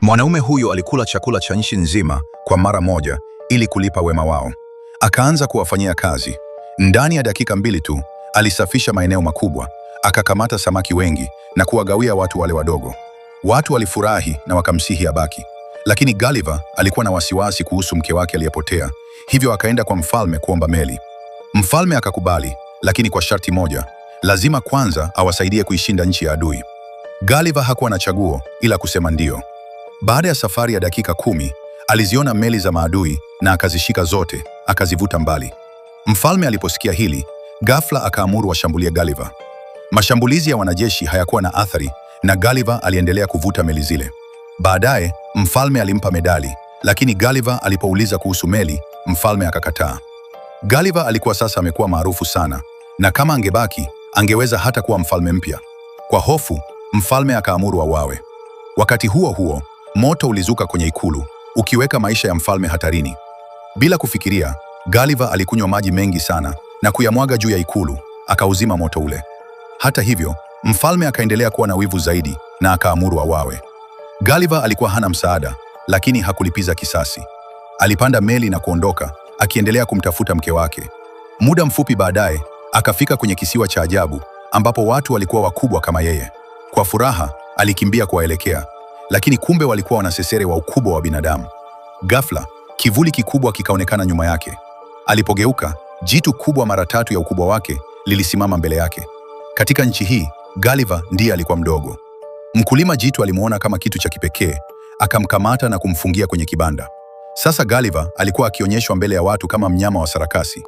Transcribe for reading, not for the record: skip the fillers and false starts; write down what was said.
Mwanaume huyo alikula chakula cha nchi nzima kwa mara moja ili kulipa wema wao. Akaanza kuwafanyia kazi. Ndani ya dakika 2 tu alisafisha maeneo makubwa, akakamata samaki wengi na kuwagawia watu wale wadogo. Watu walifurahi na wakamsihi abaki. Lakini Gulliver alikuwa na wasiwasi kuhusu mke wake aliyepotea, hivyo akaenda kwa mfalme kuomba meli. Mfalme akakubali, lakini kwa sharti moja: lazima kwanza awasaidie kuishinda nchi ya adui. Gulliver hakuwa na chaguo ila kusema ndio. Baada ya safari ya dakika 10, aliziona meli za maadui na akazishika zote, akazivuta mbali. Mfalme aliposikia hili, ghafla akaamuru washambulie Gulliver. Mashambulizi ya wanajeshi hayakuwa na athari na Gulliver aliendelea kuvuta meli zile. Baadaye, mfalme alimpa medali, lakini Gulliver alipouliza kuhusu meli, mfalme akakataa. Gulliver alikuwa sasa amekuwa maarufu sana, na kama angebaki, angeweza hata kuwa mfalme mpya. Kwa hofu, mfalme akaamuru auawe. Wakati huo huo, moto ulizuka kwenye ikulu, ukiweka maisha ya mfalme hatarini. Bila kufikiria, Gulliver alikunywa maji mengi sana na kuyamwaga juu ya ikulu, akauzima moto ule. Hata hivyo, mfalme akaendelea kuwa na wivu zaidi na akaamuru auawe. Gulliver alikuwa hana msaada, lakini hakulipiza kisasi. Alipanda meli na kuondoka, akiendelea kumtafuta mke wake. Muda mfupi baadaye, akafika kwenye kisiwa cha ajabu ambapo watu walikuwa wakubwa kama yeye. Kwa furaha, alikimbia kuwaelekea, lakini kumbe walikuwa wanasesere wa ukubwa wa binadamu. Ghafla, kivuli kikubwa kikaonekana nyuma yake. Alipogeuka, jitu kubwa mara 3 ya ukubwa wake lilisimama mbele yake. Katika nchi hii, Gulliver ndiye alikuwa mdogo. Mkulima jitu alimuona kama kitu cha kipekee, akamkamata na kumfungia kwenye kibanda. Sasa Gulliver alikuwa akionyeshwa mbele ya watu kama mnyama wa sarakasi.